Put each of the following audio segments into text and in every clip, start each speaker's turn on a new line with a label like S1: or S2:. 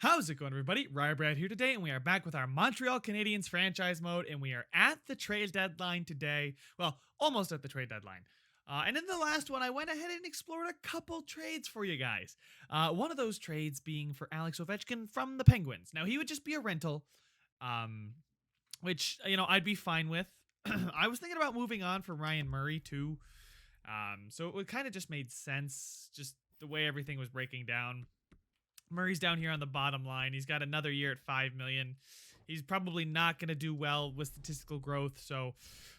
S1: How's it going, everybody? Rybrad here today, and we are back with our Montreal Canadiens franchise mode, and we are at the trade deadline today. Well, almost at the trade deadline. And in the last one, I went ahead and explored a couple trades for you guys. One of those trades being for Alex Ovechkin from the Penguins. Now, he would just be a rental, which, I'd be fine with. I was thinking about moving on for Ryan Murray, too. So it kind of just made sense, just the way everything was breaking down. Murray's down here on the bottom line. He's got another year at $5 million. He's probably not going to do well with statistical growth. So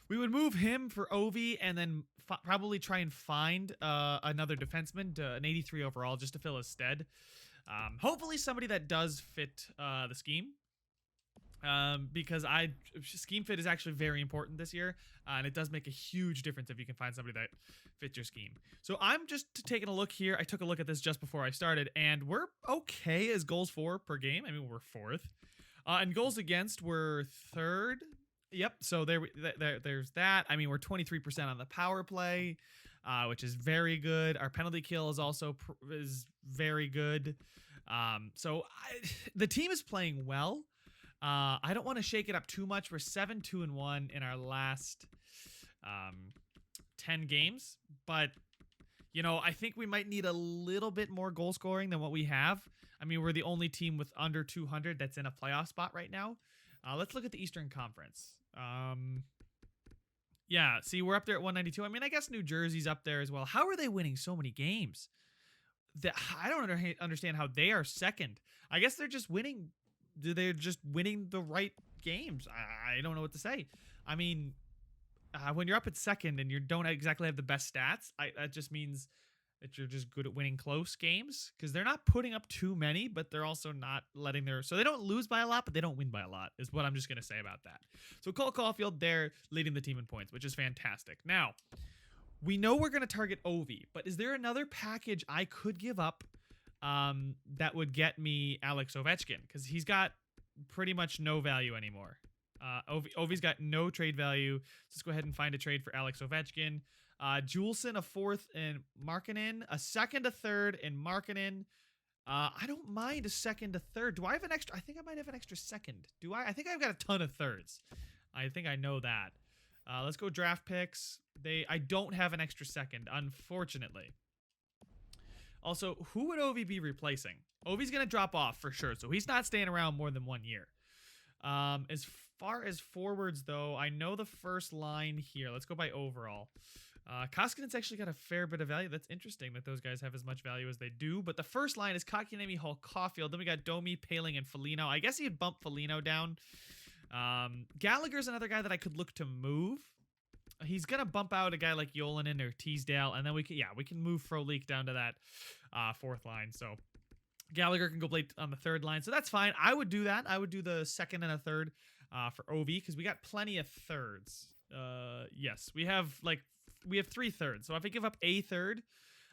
S1: we would move him for Ovi and then probably try and find another defenseman, an 83 overall, just to fill his stead. Hopefully somebody that does fit the scheme. Because scheme fit is actually very important this year, and it does make a huge difference if you can find somebody that fits your scheme. So I'm just taking a look here. I took a look at this just before I started, and we're okay as goals for per game. I mean, we're fourth. And goals against, we're third. Yep, so there's that. I mean, we're 23% on the power play, which is very good. Our penalty kill is also is very good. The team is playing well. I don't want to shake it up too much. We're 7-2-1 in our last 10 games, but I think we might need a little bit more goal scoring than what we have. I mean, we're the only team with under 200 that's in a playoff spot right now. Let's look at the Eastern Conference. Yeah, see, we're up there at 192. I mean, I guess New Jersey's up there as well. How are they winning so many games? I don't understand how they are second. I guess they're just winning. They're just winning the right games. I don't know what to say. I mean, when you're up at second and you don't exactly have the best stats, that just means that you're just good at winning close games, because they're not putting up too many, but they're also not letting so they don't lose by a lot, but they don't win by a lot, is what I'm just going to say about that. So Cole Caulfield, they're leading the team in points, which is fantastic. Now, we know we're going to target Ovi, but is there another package I could give up that would get me Alex Ovechkin? Because he's got pretty much no value anymore. Ovi's got no trade value. Let's go ahead and find a trade for Alex Ovechkin. Juleson, a fourth, and Markkanen, a second, a third, and Markkanen. I don't mind a second, a third. Do I have an extra? I think I might have an extra second. Do I? I think I've got a ton of thirds. I think I know that. Let's go draft picks. I don't have an extra second, unfortunately. Also, who would Ovi be replacing? Ovi's going to drop off for sure, so he's not staying around more than 1 year. As far as forwards, though, I know the first line here. Let's go by overall. Koskinen's actually got a fair bit of value. That's interesting that those guys have as much value as they do. But the first line is Kotkaniemi, Hall, Caulfield. Then we got Domi, Paling, and Foligno. I guess he'd bump Foligno down. Gallagher's another guy that I could look to move. He's gonna bump out a guy like Yolanen or Teasdale, and then we can move Frolik down to that fourth line. So Gallagher can go play on the third line, so that's fine. I would do that. I would do the second and a third for OV, because we got plenty of thirds. Yes, we have 3 thirds. So if I give up a third,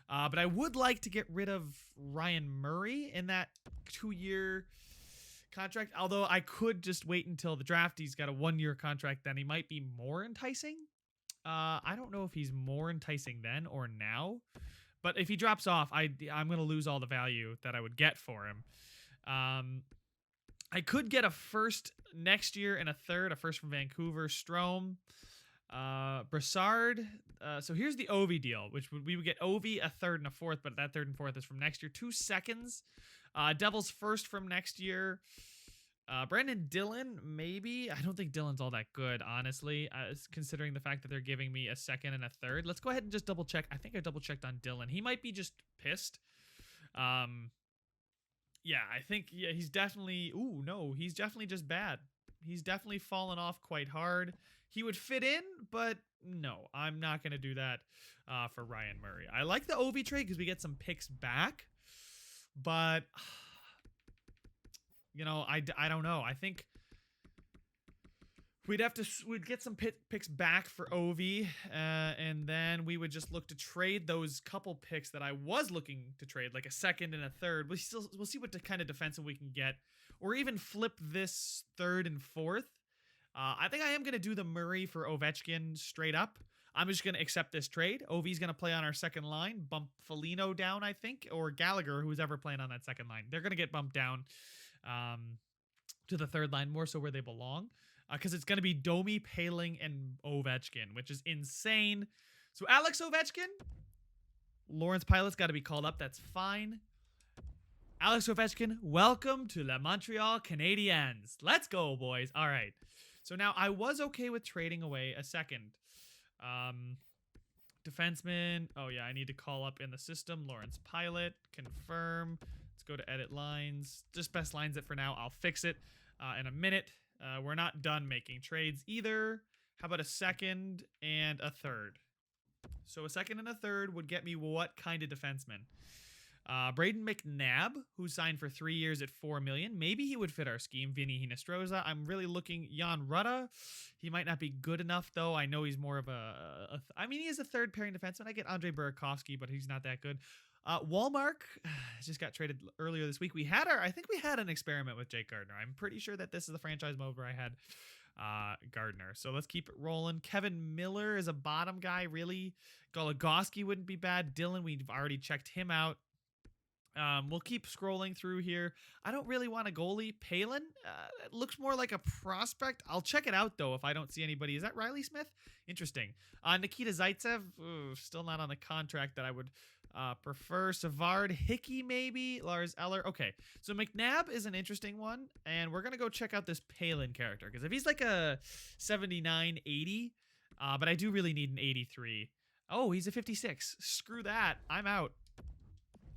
S1: but I would like to get rid of Ryan Murray in that 2-year contract. Although I could just wait until the draft. He's got a 1-year contract. Then he might be more enticing. I don't know if he's more enticing then or now, but if he drops off, I'm going to lose all the value that I would get for him. I could get a first next year and a third, a first from Vancouver, Strome, Brassard. So here's the Ovi deal, which we would get Ovi, a third and a fourth, but that third and fourth is from next year. 2 seconds, Devils first from next year. Brandon Dillon, maybe. I don't think Dillon's all that good, honestly, considering the fact that they're giving me a second and a third. Let's go ahead and just double check. I think I double checked on Dillon. He might be just pissed. Yeah, I think, he's definitely, he's definitely just bad. He's definitely fallen off quite hard. He would fit in, but no, I'm not going to do that for Ryan Murray. I like the Ovi trade because we get some picks back, but I don't know. I think we'd get some picks back for Ovi, and then we would just look to trade those couple picks that I was looking to trade, like a second and a third. We'll see what the kind of defensive we can get, or even flip this third and fourth. I think I am going to do the Murray for Ovechkin straight up. I'm just going to accept this trade. Ovi's going to play on our second line, bump Foligno down, I think, or Gallagher, who's ever playing on that second line. They're going to get bumped down. to the third line, more so where they belong. Because it's going to be Domi, Paling, and Ovechkin, which is insane. So Alex Ovechkin, Lawrence Pilot's got to be called up. That's fine. Alex Ovechkin, welcome to the Montreal Canadiens. Let's go, boys. All right. So now I was okay with trading away a second. Defenseman. Oh, yeah, I need to call up in the system. Lawrence Pilot. Confirm. Let's go to edit lines. Just best lines it for now. I'll fix it in a minute. We're not done making trades either. How about a second and a third? So a second and a third would get me what kind of defenseman? Braden McNabb, who signed for 3 years at $4 million. Maybe he would fit our scheme. Vinny Hinostroza. I'm really looking. Jan Rutta. He might not be good enough, though. I know he's more of I mean, he is a third pairing defenseman. I get Andre Burakovsky, but he's not that good. Walmark just got traded earlier this week. I think we had an experiment with Jake Gardner. I'm pretty sure that this is the franchise mode where I had Gardner. So let's keep it rolling. Kevin Miller is a bottom guy, really. Goligoski wouldn't be bad. Dylan, we've already checked him out. We'll keep scrolling through here. I don't really want a goalie. Palin it looks more like a prospect. I'll check it out, though, if I don't see anybody. Is that Riley Smith? Interesting. Nikita Zaitsev, still not on the contract that I would prefer. Savard, Hickey, maybe. Lars Eller. Okay, so McNabb is an interesting one, and we're going to go check out this Palin character, because if he's like a 79, 80, but I do really need an 83. Oh, he's a 56. Screw that. I'm out.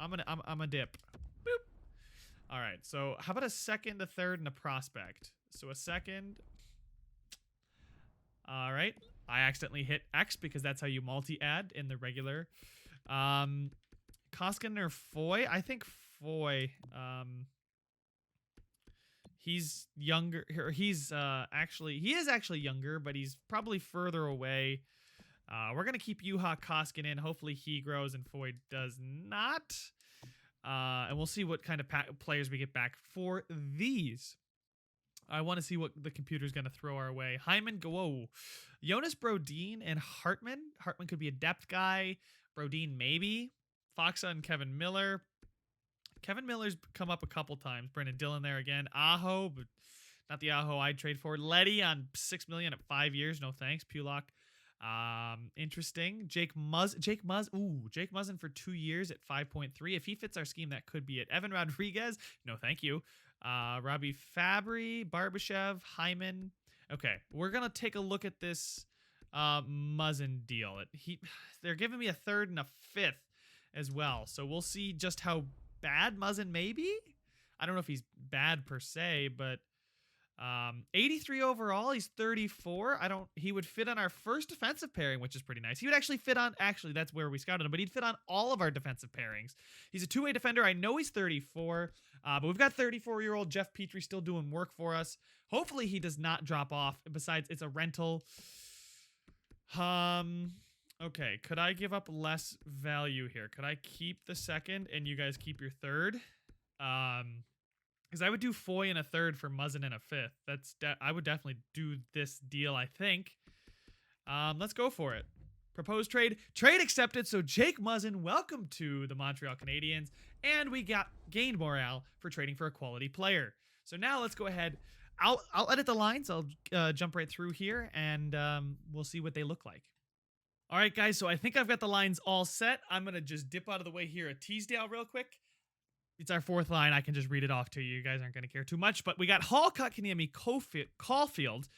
S1: I'm a dip. Boop. All right. So how about a second, a third, and a prospect? So a second. All right. I accidentally hit X because that's how you multi-add in the regular. Koskinen or Foy? I think Foy. He's younger. He is actually younger, but he's probably further away. We're going to keep Juha Koskinen. Hopefully he grows and Foy does not. And we'll see what kind of players we get back for these. I want to see what the computer's going to throw our way. Hyman, whoa. Jonas Brodin and Hartman. Hartman could be a depth guy. Brodin, maybe. Foxa and Kevin Miller. Kevin Miller's come up a couple times. Brendan Dillon there again. Aho, but not the Aho I'd trade for. Letty on $6 million at 5 years. No thanks. Pulak. Interesting. Jake Muzzin for 2 years at 5.3. If he fits our scheme, that could be it. Evan Rodriguez, no thank you. Robbie Fabry, Barbashev, Hyman. Okay, we're gonna take a look at this Muzzin deal. They're giving me a third and a fifth as well, so we'll see just how bad Muzzin may be. I don't know if he's bad per se, but 83 overall. He's 34. He would fit on our first defensive pairing, which is pretty nice. He would actually fit on, that's where we scouted him, but he'd fit on all of our defensive pairings. He's a two-way defender. I know he's 34, but we've got 34-year-old Jeff Petrie still doing work for us. Hopefully he does not drop off. Besides, it's a rental. Okay, could I give up less value here? Could I keep the second and you guys keep your third? Because I would do Foy in a third for Muzzin in a fifth. I would definitely do this deal, I think. Let's go for it. Proposed trade. Trade accepted. So Jake Muzzin, welcome to the Montreal Canadiens. And we gained morale for trading for a quality player. So now let's go ahead. I'll edit the lines. I'll jump right through here and we'll see what they look like. All right, guys. So I think I've got the lines all set. I'm going to just dip out of the way here at Teasdale real quick. It's our fourth line. I can just read it off to you. You guys aren't going to care too much. But we got Hall, Kotkaniemi, Caulfield,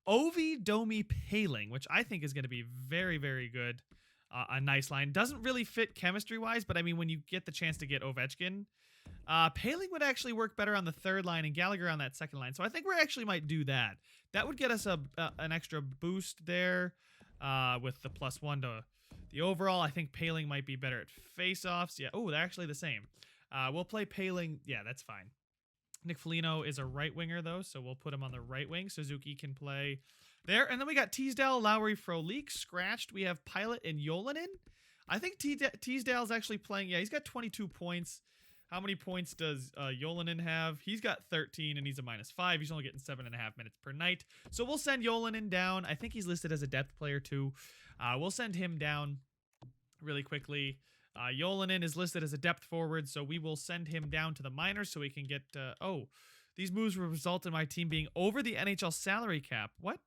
S1: Ovi, Domi, Paling, which I think is going to be very, very good. A nice line. Doesn't really fit chemistry-wise, but I mean, when you get the chance to get Ovechkin, Paling would actually work better on the third line and Gallagher on that second line. So I think we actually might do that. That would get us an extra boost there with the +1 to the overall. I think Paling might be better at face-offs. Yeah. Oh, they're actually the same. We'll play Paling. Yeah, that's fine. Nick Foligno is a right winger, though, so we'll put him on the right wing. Suzuki can play there. And then we got Teasdale, Lowry, Frolik. Scratched, we have Pilot and Yolanin. I think Teasdale's actually playing. Yeah, he's got 22 points. How many points does Yolanin have? He's got 13, and he's a -5. He's only getting 7.5 minutes per night. So we'll send Yolanin down. I think he's listed as a depth player, too. We'll send him down really quickly. Yolanin is listed as a depth forward, so we will send him down to the minors so we can get... These moves will result in my team being over the NHL salary cap. What?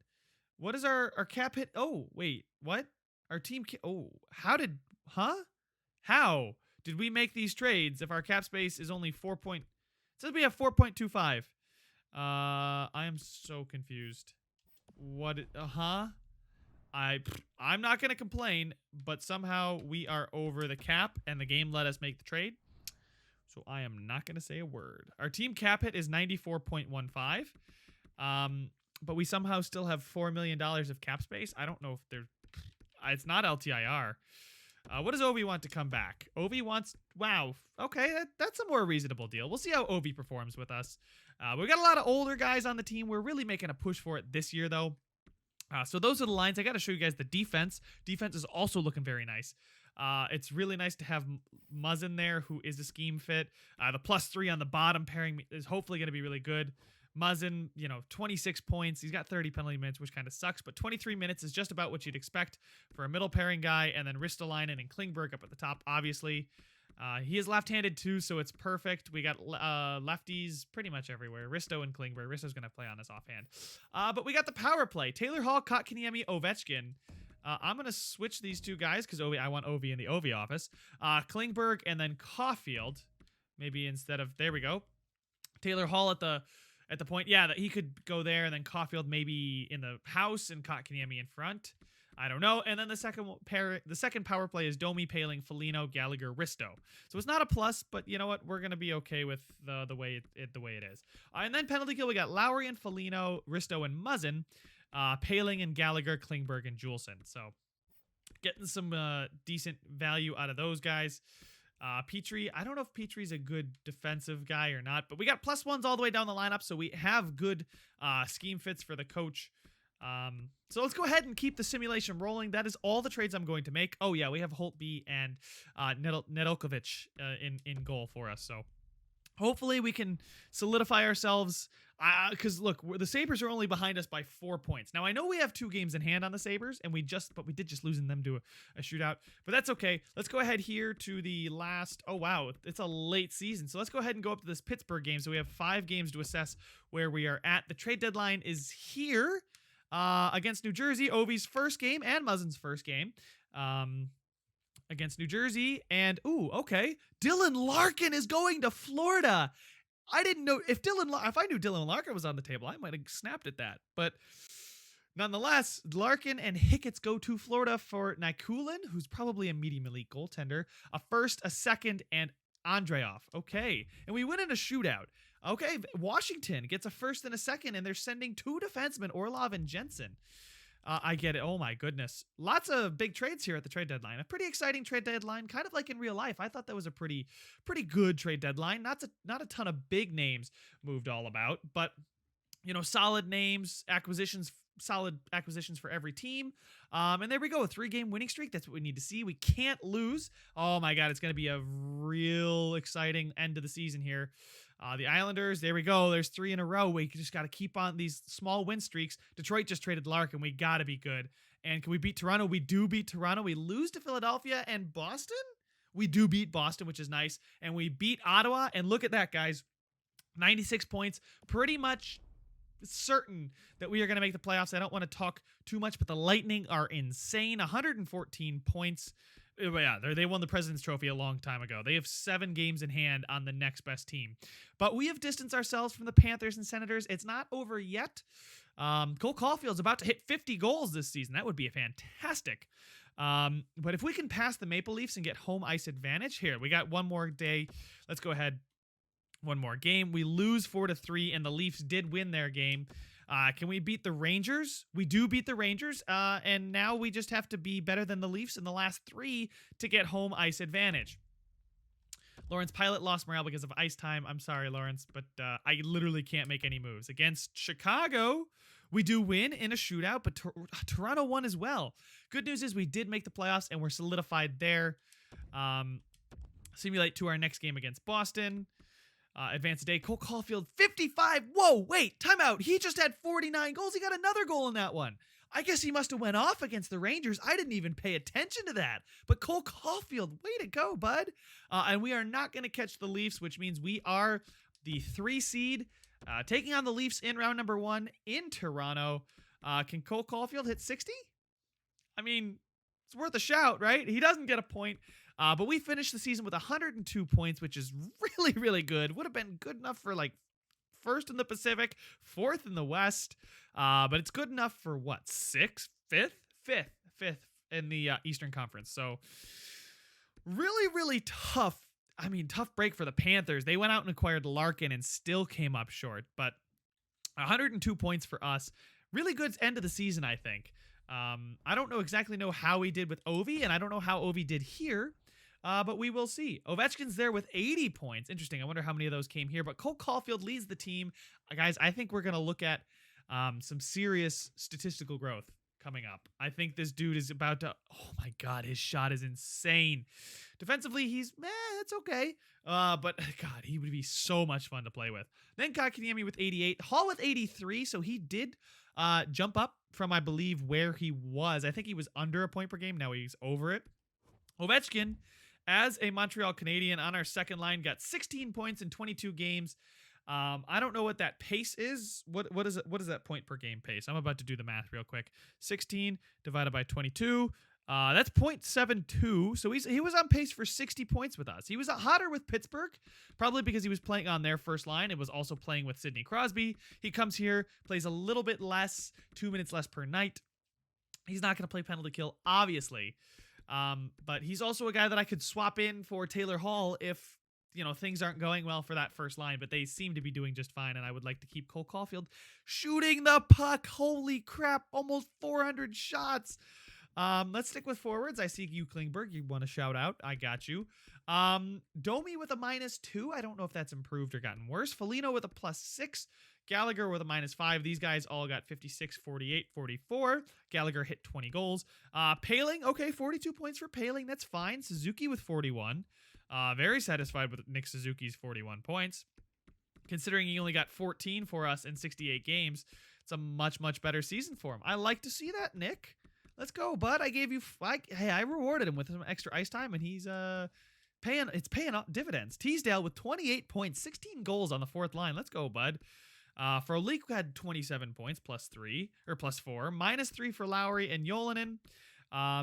S1: What is our cap hit? Oh, wait. What? Our team How did we make these trades if our cap space is only 4 point? It says we have 4.25. I am so confused. What? I'm not going to complain, but somehow we are over the cap and the game let us make the trade. So I am not going to say a word. Our team cap hit is 94.15. But we somehow still have $4 million of cap space. I don't know if it's not LTIR. What does Ovi want to come back? Ovi wants, wow. Okay, that's a more reasonable deal. We'll see how Ovi performs with us. We've got a lot of older guys on the team. We're really making a push for it this year, though. So those are the lines. I got to show you guys the defense. Defense is also looking very nice. It's really nice to have Muzzin there, who is a scheme fit. The +3 on the bottom pairing is hopefully going to be really good. Muzzin, 26 points. He's got 30 penalty minutes, which kind of sucks, but 23 minutes is just about what you'd expect for a middle pairing guy, and then Ristolainen and Klingberg up at the top, obviously. He is left-handed too, so it's perfect. We got lefties pretty much everywhere. Risto and Klingberg. Risto's going to play on this offhand. But we got the power play. Taylor Hall, Kotkaniemi, Ovechkin. I'm going to switch these two guys because I want Ovi in the Ovi office. Klingberg and then Caulfield. Maybe instead of, there we go. Taylor Hall at the point. Yeah, that he could go there, and then Caulfield maybe in the house and Kotkaniemi in front. I don't know. And then the second power play is Domi, Paling, Foligno, Gallagher, Risto. So it's not a plus, but you know what? We're gonna be okay with the way it is. And then penalty kill, we got Lowry and Foligno, Risto and Muzzin, Paling and Gallagher, Klingberg and Juleson. So getting some decent value out of those guys. Petrie, I don't know if Petrie's a good defensive guy or not, but we got +1s all the way down the lineup, so we have good scheme fits for the coach. So let's go ahead and keep the simulation rolling. That is all the trades I'm going to make. Oh yeah, we have Holtby and Nedeljkovic in goal for us. So hopefully we can solidify ourselves. Because look, the Sabres are only behind us by 4 points. Now I know we have 2 games in hand on the Sabres, and we did just losing them to a shootout. But that's okay. Let's go ahead here to the last. Oh wow, it's a late season. So let's go ahead and go up to this Pittsburgh game. So we have 5 games to assess where we are at. The trade deadline is here. Against New Jersey, Ovi's first game and Muzzin's first game against New Jersey. And, okay. Dylan Larkin is going to Florida. I didn't know if I knew Dylan Larkin was on the table, I might have snapped at that. But nonetheless, Larkin and Hickett's go to Florida for Nikulin, who's probably a medium elite goaltender, a first, a second, and Andreoff. Okay. And we win in a shootout. Okay, Washington gets a first and a second, and they're sending 2 defensemen, Orlov and Jensen. I get it. Oh, my goodness. Lots of big trades here at the trade deadline. A pretty exciting trade deadline, kind of like in real life. I thought that was a pretty good trade deadline. Not a ton of big names moved all about, but, solid names, solid acquisitions for every team. And there we go, a 3-game winning streak. That's what we need to see. We can't lose. Oh, my God, it's going to be a real exciting end of the season here. The Islanders, there we go. There's 3 in a row. We just got to keep on these small win streaks. Detroit just traded Larkin. We got to be good. And can we beat Toronto? We do beat Toronto. We lose to Philadelphia and Boston. We do beat Boston, which is nice. And we beat Ottawa. And look at that, guys. 96 points. Pretty much certain that we are going to make the playoffs. I don't want to talk too much, but the Lightning are insane. 114 points. Yeah, they won the President's Trophy a long time ago. They have 7 games in hand on the next best team. But we have distanced ourselves from the Panthers and Senators. It's not over yet. Cole Caulfield's about to hit 50 goals this season. That would be fantastic. But if we can pass the Maple Leafs and get home ice advantage, here, we got one more day. Let's go ahead. One more game. We lose 4-3, and the Leafs did win their game. Can we beat the Rangers? We do beat the Rangers, and now we just have to be better than the Leafs in the last 3 to get home ice advantage. Lawrence Pilot lost morale because of ice time. I'm sorry, Lawrence, but I literally can't make any moves. Against Chicago, we do win in a shootout, but Toronto won as well. Good news is we did make the playoffs, and we're solidified there. Simulate to our next game against Boston. Advance a day. Cole Caulfield, 55. Whoa, wait, timeout. He just had 49 goals. He got another goal in that one. I guess he must have went off against the Rangers. I didn't even pay attention to that. But Cole Caulfield, way to go, bud. And we are not going to catch the Leafs, which means we are the 3 seed. Taking on the Leafs in round number 1 in Toronto. Can Cole Caulfield hit 60? I mean, it's worth a shout, right? He doesn't get a point. But we finished the season with 102 points, which is really, really good. Would have been good enough for like first in the Pacific, fourth in the West. But it's good enough for what? Fifth in the Eastern Conference. So really, really tough. I mean, tough break for the Panthers. They went out and acquired Larkin and still came up short. But 102 points for us. Really good end of the season, I think. I don't exactly know how he did with Ovi, and I don't know how Ovi did here. But we will see. Ovechkin's there with 80 points. Interesting. I wonder how many of those came here. But Cole Caulfield leads the team. Guys, I think we're going to look at some serious statistical growth coming up. I think this dude is about to... Oh, my God. His shot is insane. Defensively, he's... that's okay. But, God, he would be so much fun to play with. Then Kotkaniemi with 88. Hall with 83. So he did jump up from, I believe, where he was. I think he was under a point per game. Now he's over it. Ovechkin, as a Montreal Canadian on our second line, got 16 points in 22 games. I don't know what that pace is. What is it? What is that point per game pace? I'm about to do the math real quick. 16 divided by 22. That's 0.72. So he was on pace for 60 points with us. He was hotter with Pittsburgh, probably because he was playing on their first line. It was also playing with Sidney Crosby. He comes here, plays a little bit less, 2 minutes less per night. He's not going to play penalty kill, obviously. But he's also a guy that I could swap in for Taylor Hall if, things aren't going well for that first line, but they seem to be doing just fine. And I would like to keep Cole Caulfield shooting the puck. Holy crap. Almost 400 shots. Let's stick with forwards. I see you, Klingberg. You want to shout out. I got you. Domi with a -2. I don't know if that's improved or gotten worse. Foligno with a +6. Gallagher with a -5. These guys all got 56, 48, 44. Gallagher hit 20 goals. Paling, okay, 42 points for Paling. That's fine. Suzuki with 41. Very satisfied with Nick Suzuki's 41 points. Considering he only got 14 for us in 68 games, it's a much, much better season for him. I like to see that, Nick. Let's go, bud. I rewarded him with some extra ice time, and he's paying dividends. Teasdale with 28 points, 16 goals on the fourth line. Let's go, bud. For Leak, we had 27 points, +3 or +4, -3 for Lowry and Yolanen.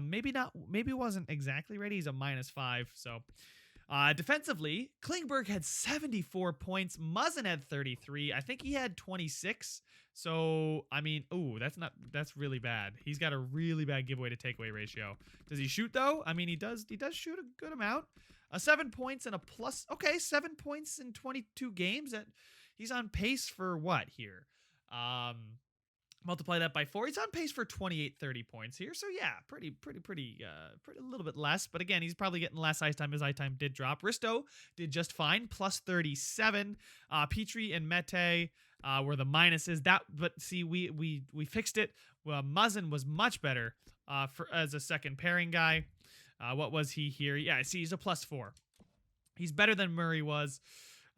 S1: Maybe wasn't exactly ready. He's a -5. So, defensively, Klingberg had 74 points. Muzzin had 33. I think he had 26. So, I mean, that's really bad. He's got a really bad giveaway to takeaway ratio. Does he shoot though? I mean, he does shoot a good amount. 7 points and a plus. Okay, 7 points in 22 games. He's on pace for what here? Multiply that by 4. He's on pace for 28, 30 points here. So yeah, pretty a little bit less. But again, he's probably getting less ice time. His ice time did drop. Risto did just fine, +37. Petrie and Mete were the minuses. But see, we fixed it. Well, Muzzin was much better as a second pairing guy. What was he here? Yeah, see, he's a +4. He's better than Murray was.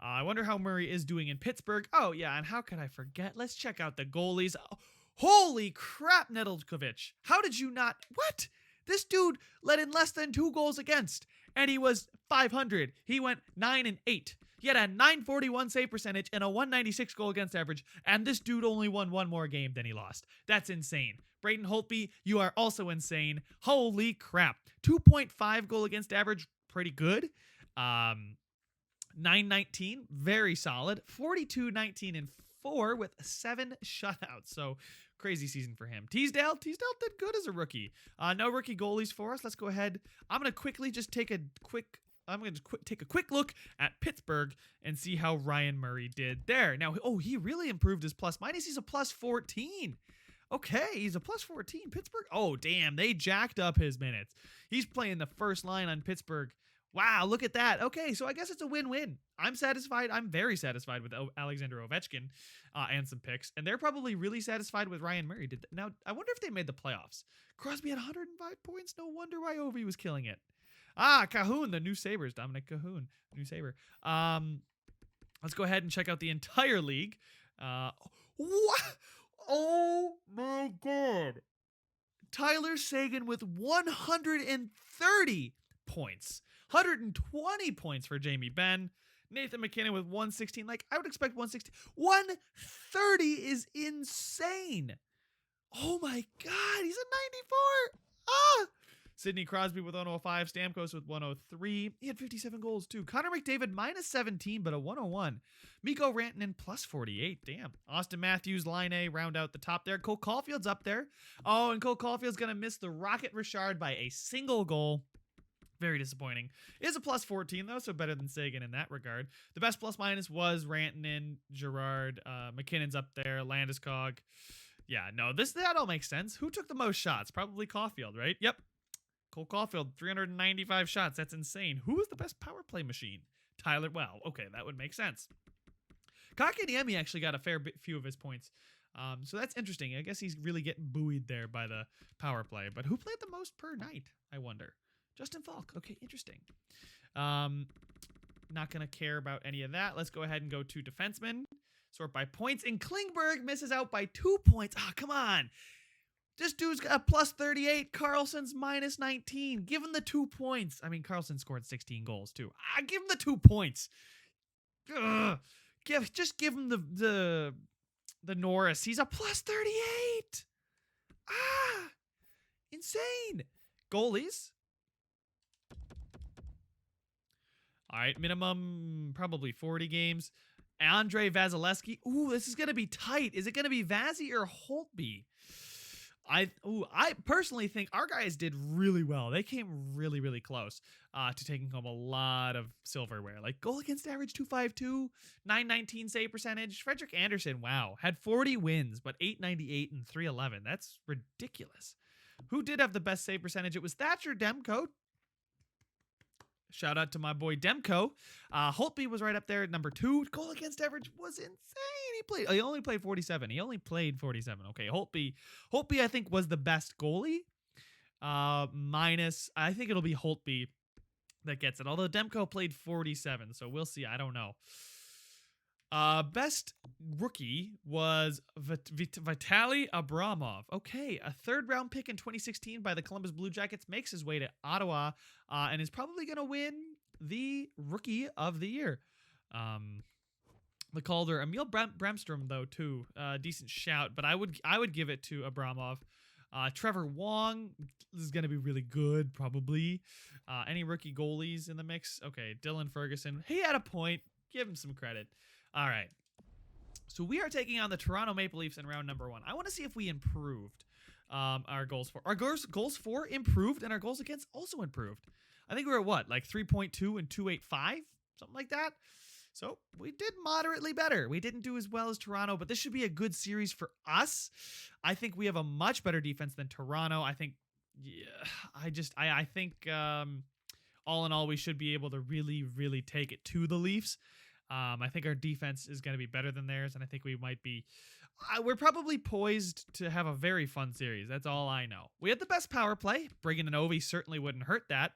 S1: I wonder how Murray is doing in Pittsburgh. Oh, yeah, and how could I forget? Let's check out the goalies. Oh, holy crap, Nedeljkovic. How did you not... What? This dude let in less than 2 goals against, and he was .500. He went 9-8. He had a .941 save percentage and a .196 goal against average, and this dude only won 1 more game than he lost. That's insane. Braden Holtby, you are also insane. Holy crap. 2.5 goal against average, pretty good. 9-19, very solid. 42-19 and 4 with 7 shutouts. So crazy season for him. Teasdale did good as a rookie. No rookie goalies for us. Let's go ahead. I'm gonna quickly just take a quick look at Pittsburgh and see how Ryan Murray did there. Now, he really improved his plus minus. He's a +14. Okay, he's a +14. Pittsburgh. Oh, damn, they jacked up his minutes. He's playing the first line on Pittsburgh. Wow, look at that. Okay, so I guess it's a win-win. I'm satisfied. I'm very satisfied with Alexander Ovechkin and some picks. And they're probably really satisfied with Ryan Murray. Now, I wonder if they made the playoffs. Crosby had 105 points. No wonder why Ovi was killing it. Cahoon, the new Sabres. Dominic Cahoon, new Sabre. Let's go ahead and check out the entire league. What? Oh, my God. Tyler Seguin with 130 points. 120 points for Jamie Benn. Nathan McKinnon with 116. Like, I would expect 160. 130 is insane. Oh my God, he's a 94. Ah! Sidney Crosby with 105. Stamkos with 103. He had 57 goals too. Connor McDavid minus 17, but a 101. Mikko Rantanen plus 48. Damn. Austin Matthews, line A, round out the top there. Cole Caulfield's up there. Oh, and Cole Caulfield's going to miss the Rocket Richard by a single goal. Very disappointing. It is a plus 14, though, so better than Sagan in that regard. The best plus minus was Rantanen, Girard, McKinnon's up there, Landeskog. Yeah, no, that all makes sense. Who took the most shots? Probably Caulfield, right? Yep. Cole Caulfield, 395 shots. That's insane. Who is the best power play machine? Tyler. Well, okay, that would make sense. Kakaniemi actually got a few of his points. So that's interesting. I guess he's really getting buoyed there by the power play. But who played the most per night, I wonder? Justin Falk. Okay, interesting. Not going to care about any of that. Let's go ahead and go to defensemen. Sort by points. And Klingberg misses out by 2 points. Ah, come on. This dude's got a plus 38. Carlson's minus 19. Give him the 2 points. I mean, Carlson scored 16 goals, too. Give him the 2 points. Ugh. Just give him the Norris. He's a plus 38. Insane. Goalies. All right, minimum probably 40 games. Andrei Vasilevsky. Ooh, this is going to be tight. Is it going to be Vazzy or Holtby? I personally think our guys did really well. They came really, really close to taking home a lot of silverware. Like goal against average 252, 919 save percentage. Frederik Andersen, wow, had 40 wins, but 898 and 311. That's ridiculous. Who did have the best save percentage? It was Thatcher Demko. Shout out to my boy Demko. Holtby was right up there at number 2. Goal against average was insane. He only played 47. Okay, Holtby I think was the best goalie. Minus, I think it'll be Holtby that gets it. Although Demko played 47, so we'll see. I don't know. Best rookie was Vitaly Abramov. Okay, a 3rd round pick in 2016 by the Columbus Blue Jackets makes his way to Ottawa and is probably going to win the Rookie of the Year. The Calder, Emil Bremstrom though too, decent shout, but I would give it to Abramov. Trevor Wong is going to be really good probably. Any rookie goalies in the mix? Okay, Dylan Ferguson. He had a point. Give him some credit. All right. So we are taking on the Toronto Maple Leafs in round number 1. I want to see if we improved our goals for. Our goals for improved and our goals against also improved. I think we were at what? Like 3.2 and 2.85? Something like that. So we did moderately better. We didn't do as well as Toronto, but this should be a good series for us. I think we have a much better defense than Toronto. I think, I think all in all, we should be able to really, really take it to the Leafs. I think our defense is going to be better than theirs, and I think we might be. We're probably poised to have a very fun series. That's all I know. We had the best power play. Bringing in Ovi certainly wouldn't hurt that.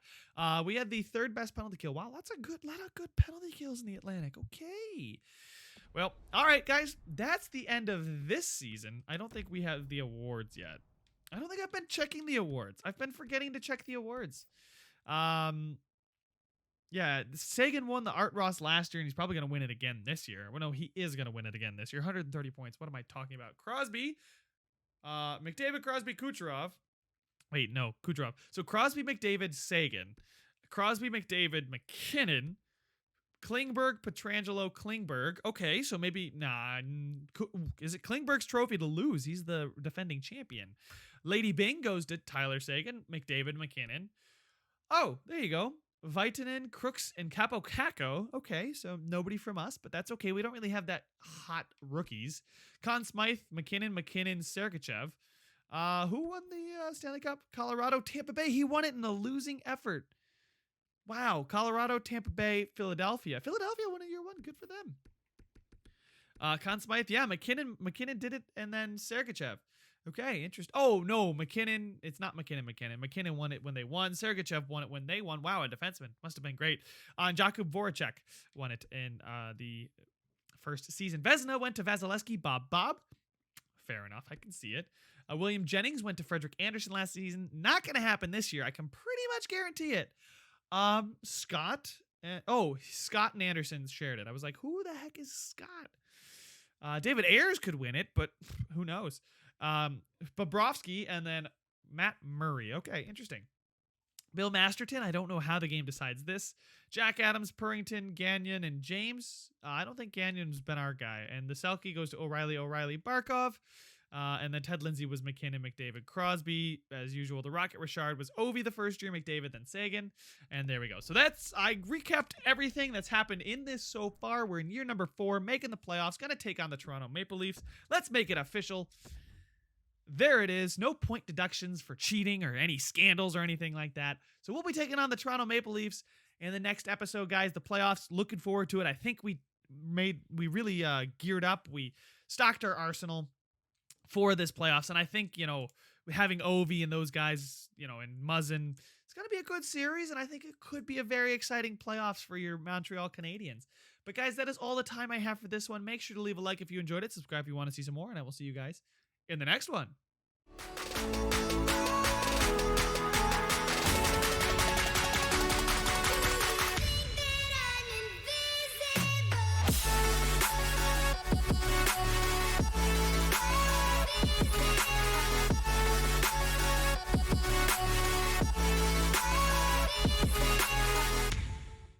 S1: We had the 3rd best penalty kill. Wow, that's a lot of good penalty kills in the Atlantic. Okay. Well, all right, guys. That's the end of this season. I don't think we have the awards yet. I don't think I've been checking the awards. I've been forgetting to check the awards. Yeah, Sagan won the Art Ross last year, and he's probably going to win it again this year. Well, no, he is going to win it again this year. 130 points. What am I talking about? Crosby, McDavid, Crosby, Kucherov. Wait, no, Kucherov. So Crosby, McDavid, Sagan. Crosby, McDavid, McKinnon. Klingberg, Pietrangelo, Klingberg. Okay, so maybe, is it Klingberg's trophy to lose? He's the defending champion. Lady Bing goes to Tyler Sagan, McDavid, McKinnon. Oh, there you go. Vitanen, Crooks, and Capo Caco. Okay, so nobody from us, but that's okay. We don't really have that hot rookies. Conn Smythe, McKinnon, Sergachev. Who won the Stanley Cup? Colorado, Tampa Bay. He won it in a losing effort. Wow, Colorado, Tampa Bay, Philadelphia. Philadelphia won a year 1. Good for them. Conn Smythe, yeah, McKinnon did it, and then Sergachev. Okay, interesting. Oh, no, McKinnon. It's not McKinnon. McKinnon won it when they won. Sergachev won it when they won. Wow, a defenseman. Must have been great. And Jakub Voracek won it in the first season. Vezina went to Vasilevsky. Bob. Fair enough. I can see it. William Jennings went to Frederik Andersen last season. Not going to happen this year. I can pretty much guarantee it. Scott Oh, Scott and Anderson shared it. I was like, who the heck is Scott? David Ayers could win it, but who knows? Bobrovsky and then Matt Murray. Okay, interesting. Bill Masterton, I don't know how the game decides this. Jack Adams, Purrington, Gagnon, and James. I don't think Gagnon's been our guy. And the Selke goes to O'Reilly, Barkov. And then Ted Lindsay was McKinnon, McDavid, Crosby. As usual, the Rocket Richard was Ovi the first year, McDavid, then Sagan. And there we go. So I recapped everything that's happened in this so far. We're in year number 4, making the playoffs, going to take on the Toronto Maple Leafs. Let's make it official. There it is. No point deductions for cheating or any scandals or anything like that. So we'll be taking on the Toronto Maple Leafs in the next episode, guys. The playoffs, looking forward to it. I think we really geared up. We stocked our arsenal for this playoffs. And I think, having Ovi and those guys, and Muzzin, it's going to be a good series. And I think it could be a very exciting playoffs for your Montreal Canadiens. But guys, that is all the time I have for this one. Make sure to leave a like if you enjoyed it. Subscribe if you want to see some more. And I will see you guys in the next one.